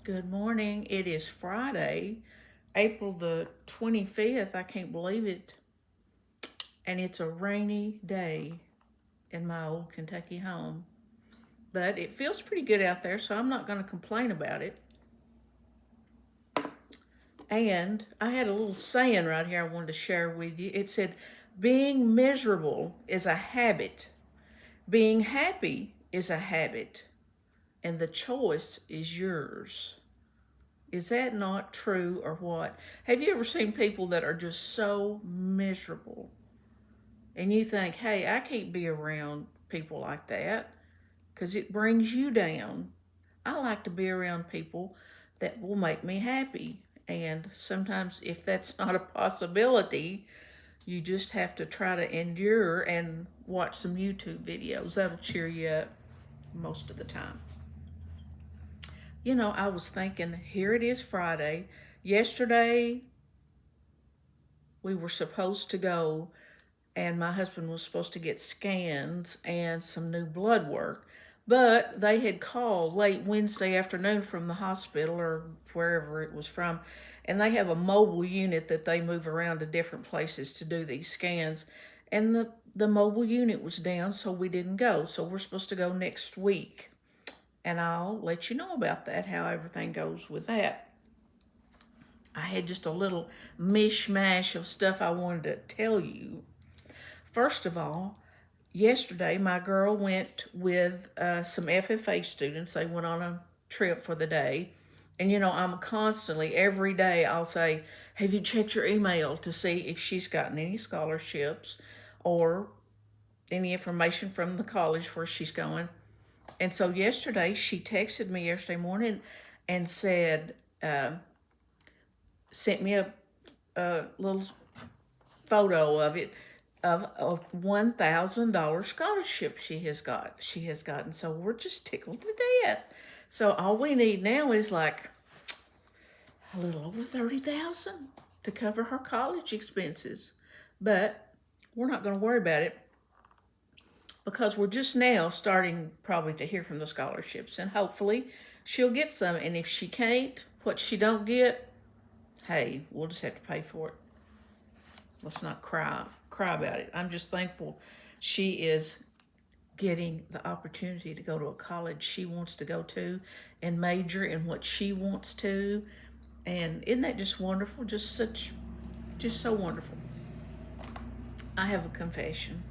Good morning. It is Friday, April the 25th. I can't believe it. And it's a rainy day in my old Kentucky home. But it feels pretty good out there, so I'm not going to complain about it. And I had a little saying right here I wanted to share with you. It said, being miserable is a habit, being happy is a habit, and the choice is yours. Is that not true or what? Have you ever seen people that are just so miserable and you think, hey, I can't be around people like that because it brings you down? I like to be around people that will make me happy. And sometimes, if that's not a possibility, you just have to try to endure and watch some YouTube videos. That'll cheer you up most of the time. I was thinking, here it is Friday. Yesterday, we were supposed to go, and my husband was supposed to get scans and some new blood work. But they had called late Wednesday afternoon from the hospital or wherever it was from, and they have a mobile unit that they move around to different places to do these scans. And the mobile unit was down, so we didn't go. So we're supposed to go next week. And I'll let you know about that, how everything goes with that. I had just a little mishmash of stuff I wanted to tell you. First of all, yesterday my girl went with some FFA students. They went on a trip for the day. And I'm constantly, every day, I'll say, have you checked your email to see if she's gotten any scholarships or any information from the college where she's going? And so yesterday, she texted me yesterday morning and said, sent me a little photo of it of a $1,000 scholarship she has gotten. So we're just tickled to death. So all we need now is like a little over 30,000 to cover her college expenses. But we're not going to worry about it because we're just now starting probably to hear from the scholarships, and hopefully she'll get some. And if she can't, what she don't get, hey, we'll just have to pay for it. Let's not cry about it. I'm just thankful she is getting the opportunity to go to a college she wants to go to and major in what she wants to. And isn't that just wonderful? Just so wonderful. I have a confession.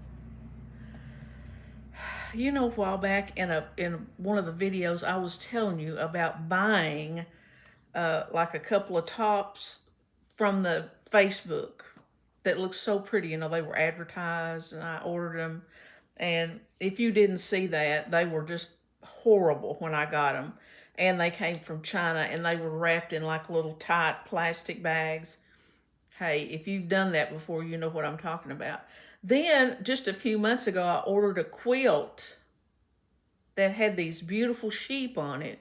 A while back in one of the videos, I was telling you about buying like a couple of tops from the Facebook that looked so pretty. They were advertised, and I ordered them. And if you didn't see that, they were just horrible when I got them. And they came from China, and they were wrapped in like little tight plastic bags. Hey, if you've done that before, you know what I'm talking about. Then, just a few months ago, I ordered a quilt that had these beautiful sheep on it.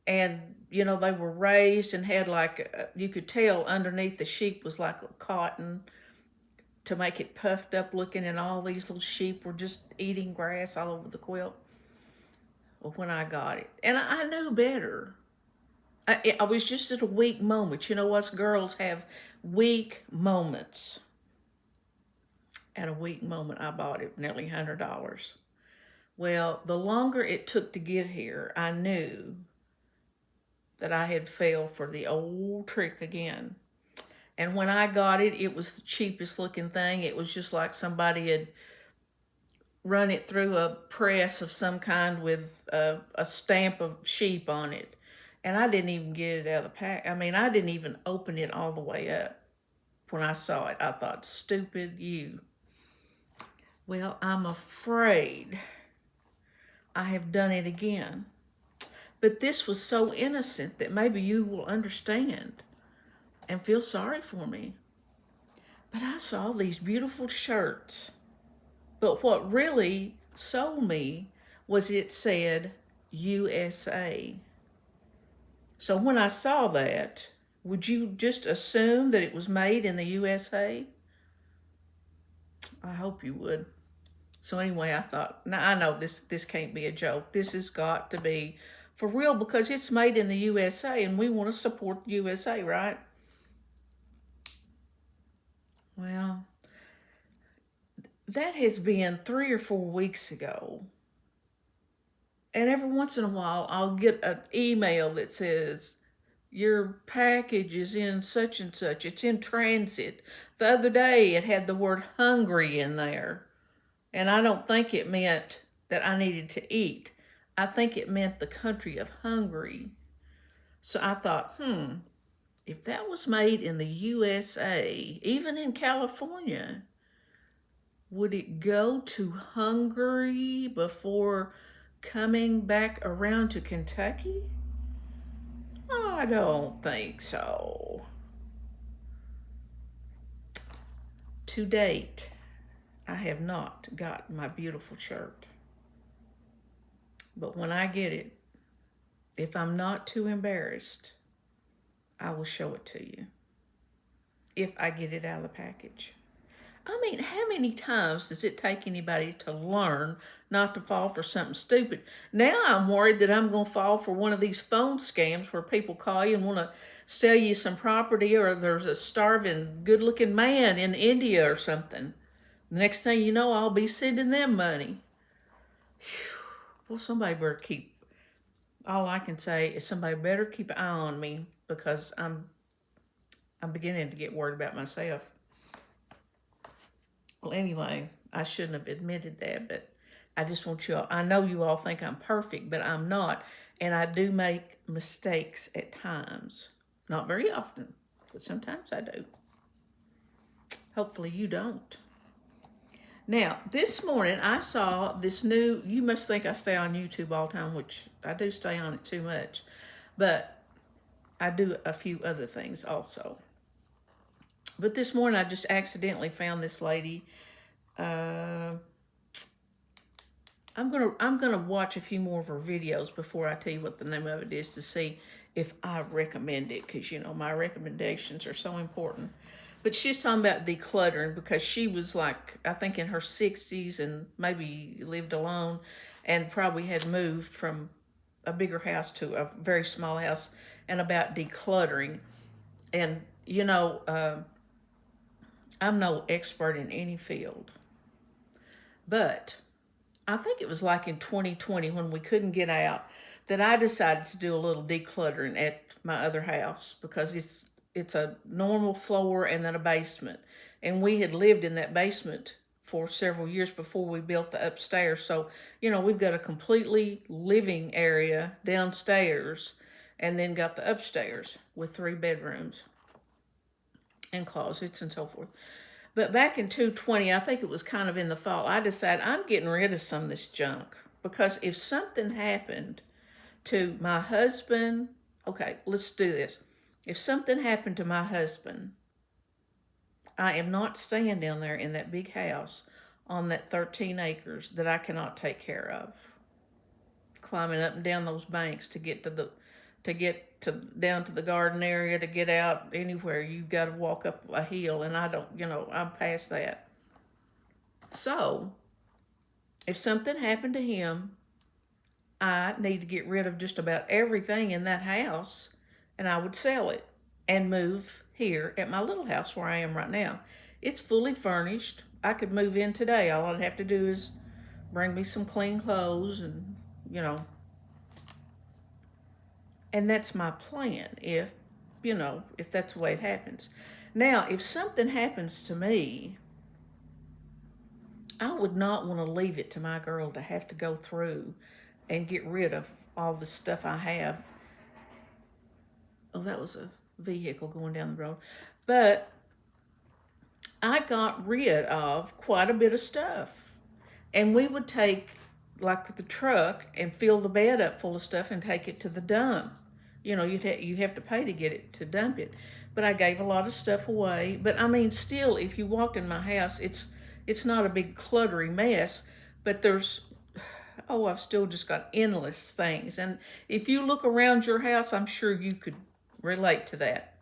And, they were raised and had like, you could tell underneath the sheep was like cotton to make it puffed up looking, and all these little sheep were just eating grass all over the quilt. Well, when I got it, and I knew better. I was just at a weak moment. Us girls have weak moments. At a weak moment, I bought it, nearly $100. Well, the longer it took to get here, I knew that I had failed for the old trick again. And when I got it, it was the cheapest looking thing. It was just like somebody had run it through a press of some kind with a stamp of sheep on it. And I didn't even get it out of the pack. I mean, I didn't even open it all the way up. When I saw it, I thought, stupid you. Well, I'm afraid I have done it again. But this was so innocent that maybe you will understand and feel sorry for me. But I saw these beautiful shirts. But what really sold me was it said USA. So when I saw that, would you just assume that it was made in the USA? I hope you would. So anyway, I thought, now I know this can't be a joke. This has got to be For real, because it's made in the USA and we want to support the USA, right? Well, that has been 3 or 4 weeks ago. And every once in a while, I'll get an email that says, your package is in such and such. It's in transit. The other day, it had the word hungry in there. And I don't think it meant that I needed to eat. I think it meant the country of Hungary. So I thought, if that was made in the USA, even in California, would it go to Hungary before coming back around to Kentucky? I don't think so. To date, I have not got my beautiful shirt. But when I get it, if I'm not too embarrassed, I will show it to you. If I get it out of the package. I mean, how many times does it take anybody to learn not to fall for something stupid? Now I'm worried that I'm going to fall for one of these phone scams where people call you and want to sell you some property, or there's a starving, good-looking man in India or something. The next thing you know, I'll be sending them money. Whew. Well, somebody better all I can say is somebody better keep an eye on me, because I'm beginning to get worried about myself. Well, anyway, I shouldn't have admitted that, but I just want you all, I know you all think I'm perfect, but I'm not. And I do make mistakes at times. Not very often, but sometimes I do. Hopefully you don't. Now, this morning I saw this new, you must think I stay on YouTube all the time, which I do stay on it too much, but I do a few other things also. But this morning I just accidentally found this lady. I'm gonna watch a few more of her videos before I tell you what the name of it is, to see if I recommend it, because you know my recommendations are so important. But she's talking about decluttering, because she was like, I think in her 60s and maybe lived alone, and probably had moved from a bigger house to a very small house, and about decluttering. And you know, I'm no expert in any field, but I think it was like in 2020 when we couldn't get out that I decided to do a little decluttering at my other house, because it's a normal floor and then a basement. And we had lived in that basement for several years before we built the upstairs. So, you know, we've got a completely living area downstairs and then got the upstairs with 3 bedrooms and closets and so forth. But back in 2020, I think it was kind of in the fall, I decided I'm getting rid of some of this junk, because if something happened to my husband, okay, let's do this. If something happened to my husband, I am not staying down there in that big house on that 13 acres that I cannot take care of. Climbing up and down those banks to get down to the garden area, to get out anywhere, you've got to walk up a hill, and I don't, you know, I'm past that. So, if something happened to him, I need to get rid of just about everything in that house, and I would sell it and move here at my little house where I am right now. It's fully furnished. I could move in today. All I'd have to do is bring me some clean clothes and, you know, and that's my plan, if, you know, if that's the way it happens. Now, if something happens to me, I would not want to leave it to my girl to have to go through and get rid of all the stuff I have. Oh, that was a vehicle going down the road. But I got rid of quite a bit of stuff. And we would take, like the truck, and fill the bed up full of stuff and take it to the dump. You know, you have to pay to get it, to dump it. But I gave a lot of stuff away. But I mean, still, if you walked in my house, it's not a big cluttery mess, but there's, oh, I've still just got endless things. And if you look around your house, I'm sure you could relate to that.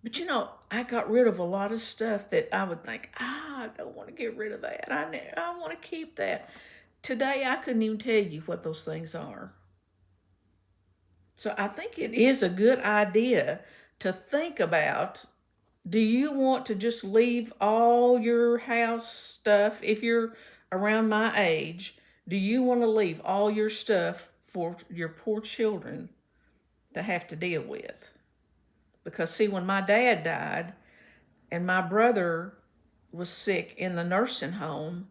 But you know, I got rid of a lot of stuff that I would think, I don't want to get rid of that. I want to keep that. Today, I couldn't even tell you what those things are. So I think it is a good idea to think about, do you want to just leave all your house stuff, if you're around my age, do you want to leave all your stuff for your poor children to have to deal with? Because see, when my dad died and my brother was sick in the nursing home,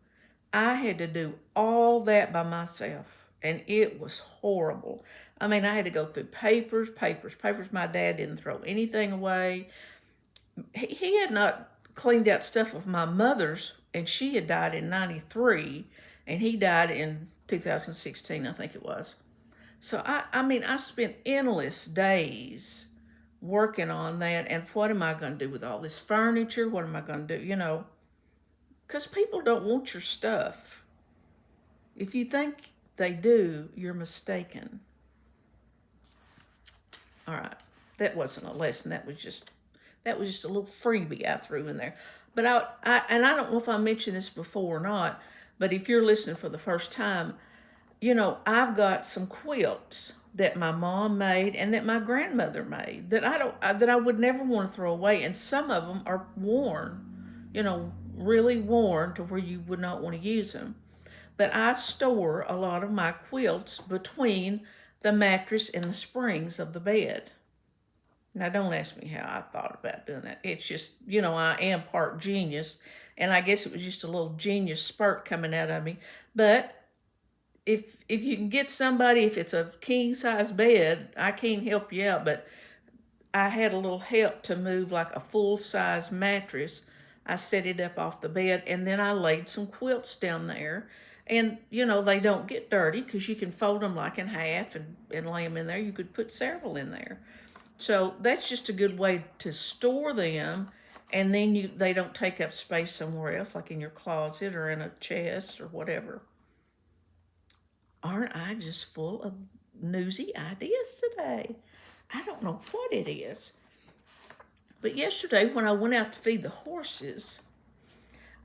I had to do all that by myself, and it was horrible. I mean, I had to go through papers, papers, papers. My dad didn't throw anything away. He had not cleaned out stuff of my mother's, and she had died in 93, and he died in 2016, I think it was. So I mean, I spent endless days working on that, and what am I going to do with all this furniture? What am I going to do? You know, because people don't want your stuff. If you think they do, you're mistaken. All right, that wasn't a lesson. That was just a little freebie I threw in there. But I don't know if I mentioned this before or not, but if you're listening for the first time, you know, I've got some quilts that my mom made and that my grandmother made that I would never want to throw away, and some of them are worn, you know, really worn to where you would not want to use them. But I store a lot of my quilts between the mattress and the springs of the bed. Now, don't ask me how I thought about doing that. It's just, you know, I am part genius, and I guess it was just a little genius spurt coming out of me. But if you can get somebody, if it's a king-size bed, I can't help you out, but I had a little help to move like a full-size mattress. I set it up off the bed, and then I laid some quilts down there. And, you know, they don't get dirty because you can fold them like in half and lay them in there. You could put several in there. So that's just a good way to store them, and then they don't take up space somewhere else, like in your closet or in a chest or whatever. Aren't I just full of newsy ideas today? I don't know what it is. But yesterday when I went out to feed the horses,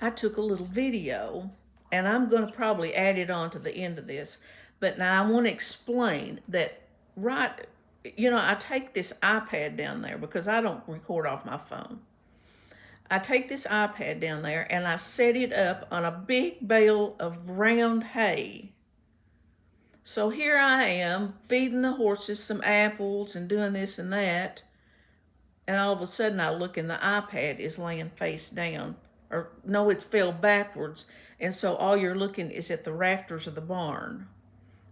I took a little video, and I'm going to probably add it on to the end of this. But now I want to explain that, right, you know, I take this iPad down there because I don't record off my phone. I take this iPad down there and I set it up on a big bale of round hay. So here I am feeding the horses some apples and doing this and that. And all of a sudden I look and the iPad is laying face down. Or no, it's fell backwards. And so all you're looking is at the rafters of the barn.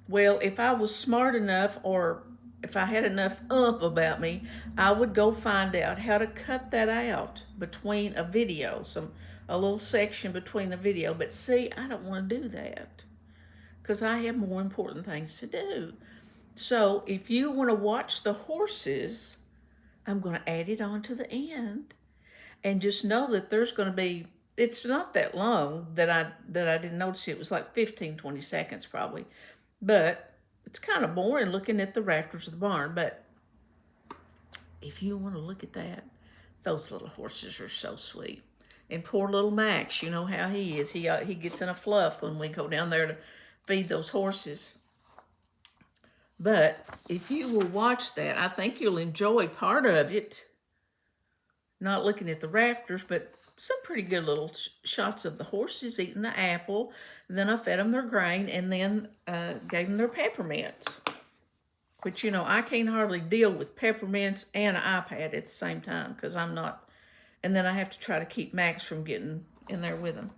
Well, if I was smart enough, or if I had enough about me, I would go find out how to cut that out between a video, a little section between a video. But see, I don't want to do that because I have more important things to do. So if you want to watch the horses, I'm going to add it on to the end, and just know that there's going to be, it's not that long that I didn't notice it. It was like 15, 20 seconds probably. But it's kind of boring looking at the rafters of the barn. But if you want to look at that, those little horses are so sweet. And poor little Max, you know how he is. He gets in a fluff when we go down there to feed those horses. But if you will watch that, I think you'll enjoy part of it. Not looking at the rafters, but some pretty good little shots of the horses eating the apple. And then I fed them their grain, and then gave them their peppermints. Which, you know, I can't hardly deal with peppermints and an iPad at the same time because I'm not. And then I have to try to keep Max from getting in there with him.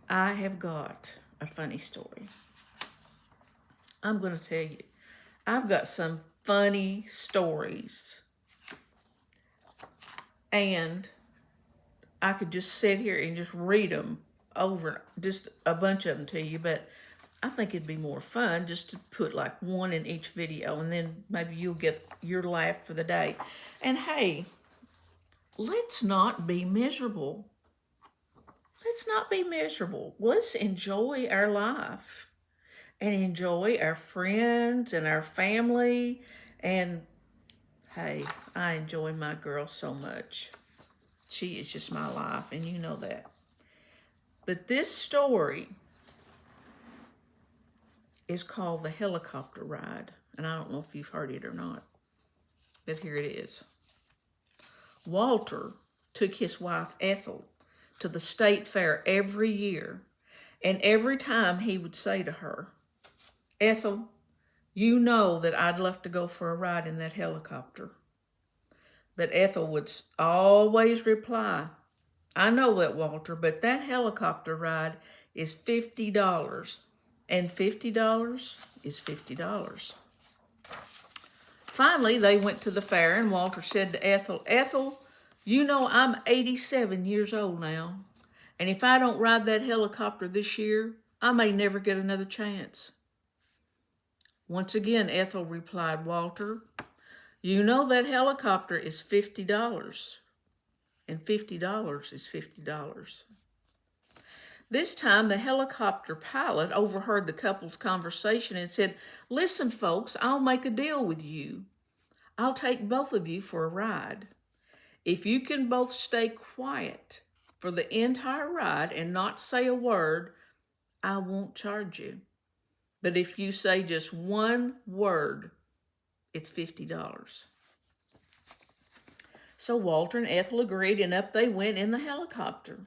I have got a funny story. I'm going to tell you. I've got some funny stories. And I could just sit here and just read them over, just a bunch of them to you, but I think it'd be more fun just to put like one in each video, and then maybe you'll get your laugh for the day. And hey, let's not be miserable. Let's not be miserable. Let's enjoy our life and enjoy our friends and our family. And hey, I enjoy my girl so much. She is just my life, and you know that. But this story is called The Helicopter Ride. And I don't know if you've heard it or not, but here it is. Walter took his wife Ethel to the state fair every year, and every time he would say to her, Ethel, you know that I'd love to go for a ride in that helicopter. But Ethel would always reply, I know that, Walter, but that helicopter ride is $50, and $50 is $50. Finally, they went to the fair, and Walter said to Ethel, Ethel, you know I'm 87 years old now, and if I don't ride that helicopter this year, I may never get another chance. Once again, Ethel replied, Walter, you know that helicopter is $50, and $50 is $50. This time, the helicopter pilot overheard the couple's conversation and said, listen, folks, I'll make a deal with you. I'll take both of you for a ride. If you can both stay quiet for the entire ride and not say a word, I won't charge you. But if you say just one word, it's $50. So Walter and Ethel agreed, and up they went in the helicopter.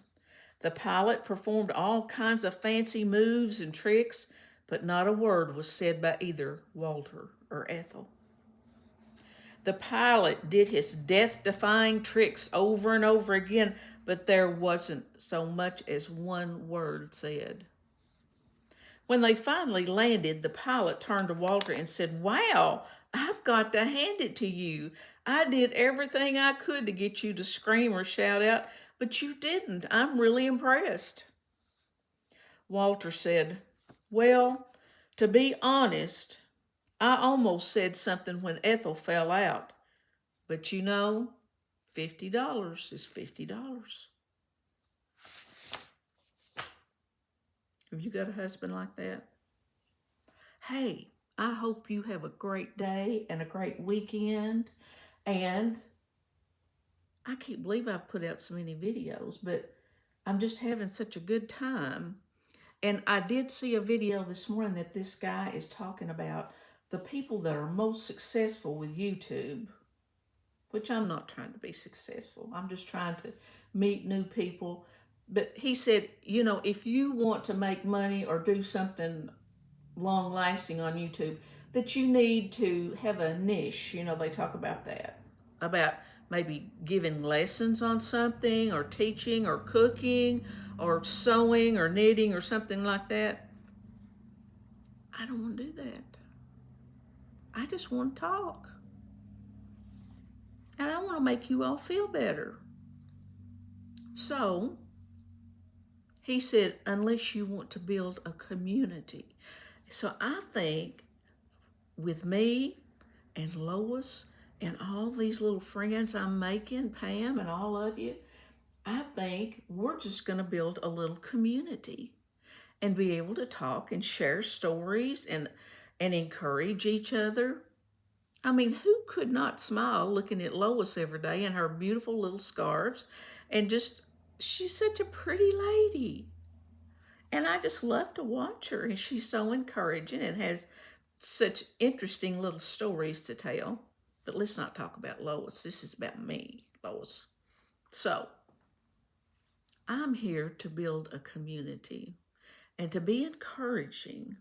The pilot performed all kinds of fancy moves and tricks, but not a word was said by either Walter or Ethel. The pilot did his death-defying tricks over and over again, but there wasn't so much as one word said. When they finally landed, the pilot turned to Walter and said, wow, I've got to hand it to you. I did everything I could to get you to scream or shout out, but you didn't. I'm really impressed. Walter said, well, to be honest, I almost said something when Ethel fell out. But you know, $50 is $50. Have you got a husband like that? Hey, I hope you have a great day and a great weekend. And I can't believe I've put out so many videos, but I'm just having such a good time. And I did see a video this morning that this guy is talking about the people that are most successful with YouTube, which I'm not trying to be successful. I'm just trying to meet new people. But he said, you know, if you want to make money or do something long-lasting on YouTube, that you need to have a niche. You know, they talk about that, about maybe giving lessons on something or teaching or cooking or sewing or knitting or something like that. I don't want to do that. I just want to talk. And I want to make you all feel better. So he said, unless you want to build a community. So I think with me and Lois and all these little friends I'm making, Pam and all of you, I think we're just going to build a little community and be able to talk and share stories and encourage each other. I mean, who could not smile looking at Lois every day in her beautiful little scarves and just, she's such a pretty lady. And I just love to watch her, and she's so encouraging and has such interesting little stories to tell. But let's not talk about Lois. This is about me, Lois. So I'm here to build a community and to be encouraging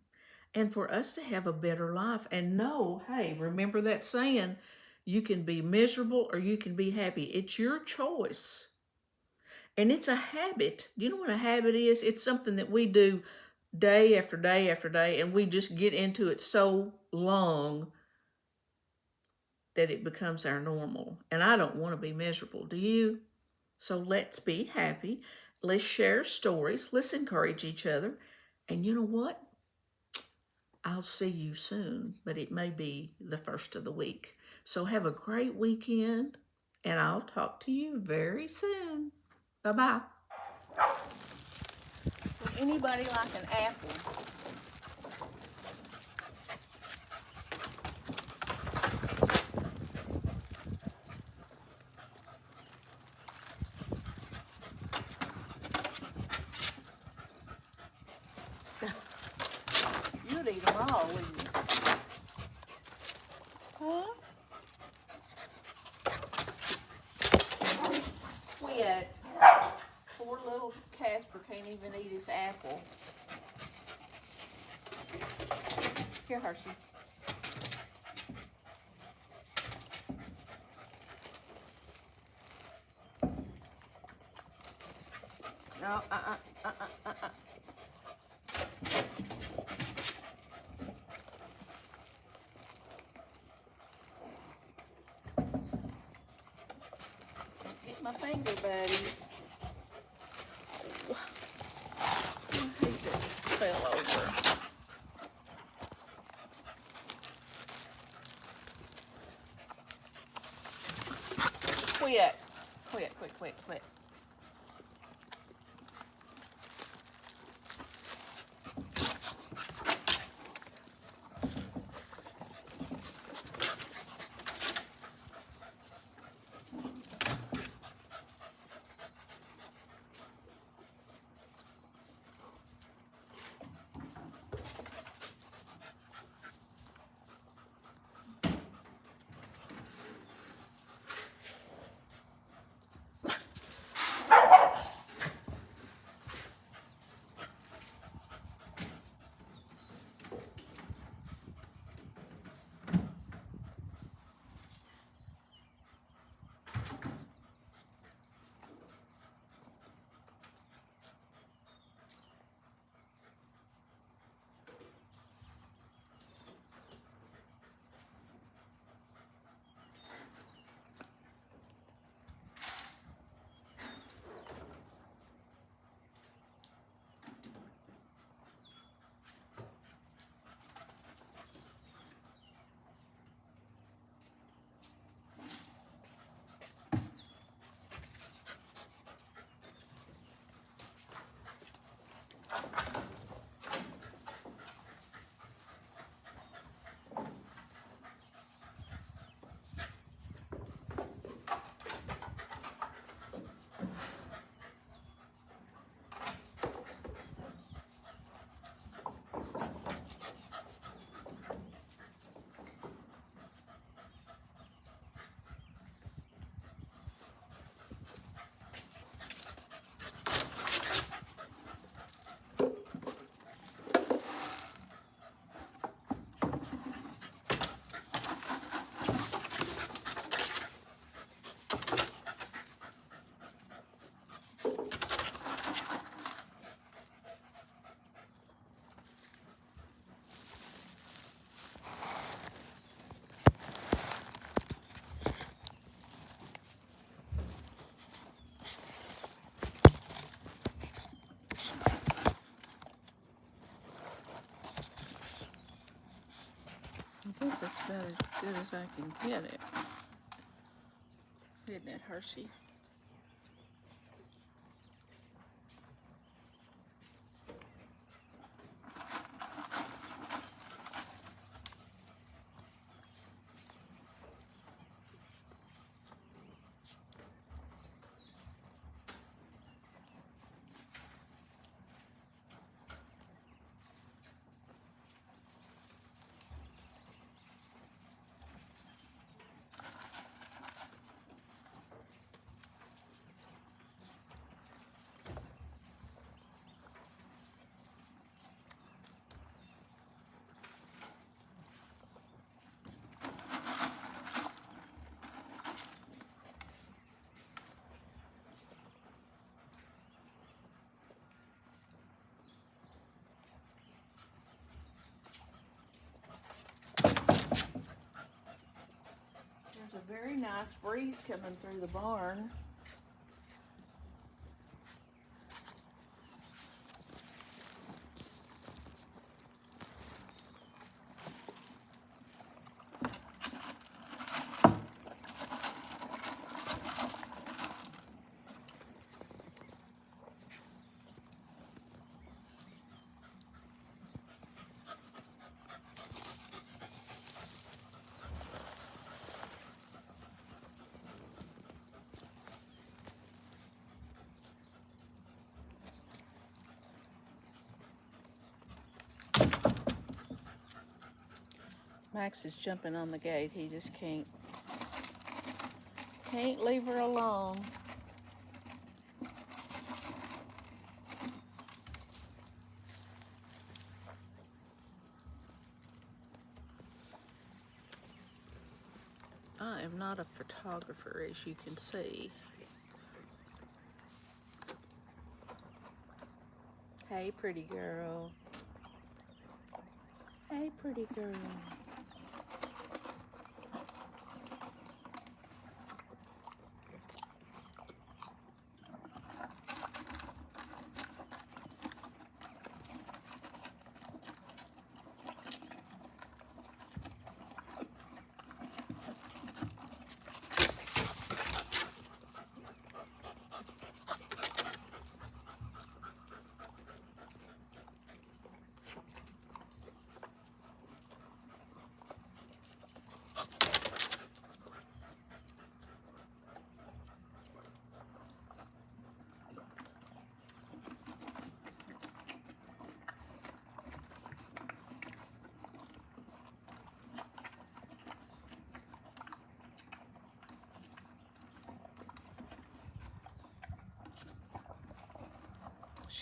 and for us to have a better life and know, hey, remember that saying, you can be miserable or you can be happy. It's your choice. And it's a habit. Do you know what a habit is? It's something that we do day after day after day, and we just get into it so long that it becomes our normal. And I don't want to be miserable. Do you? So let's be happy. Let's share stories. Let's encourage each other. And you know what? I'll see you soon, but it may be the first of the week. So have a great weekend, and I'll talk to you very soon. Bye-bye. Would anybody like an apple? You'd eat them all, wouldn't you? Casper can't even eat his apple. Here, Hershey. No, Get my finger, buddy. Oh, I hate that it fell over. Quit. Quit. I guess that's about as good as I can get it. Isn't it, Hershey? There's a very nice breeze coming through the barn. Max is jumping on the gate. He just can't leave her alone. am not a photographer, as you can see. Hey, pretty girl. Hey, pretty girl.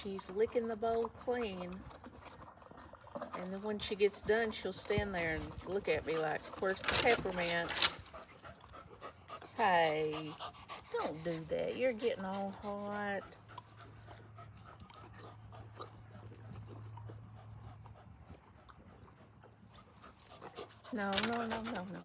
She's licking the bowl clean, and then when she gets done, she'll stand there and look at me like, where's the peppermints? Hey, don't do that. You're getting all hot. No, no, no, no, no.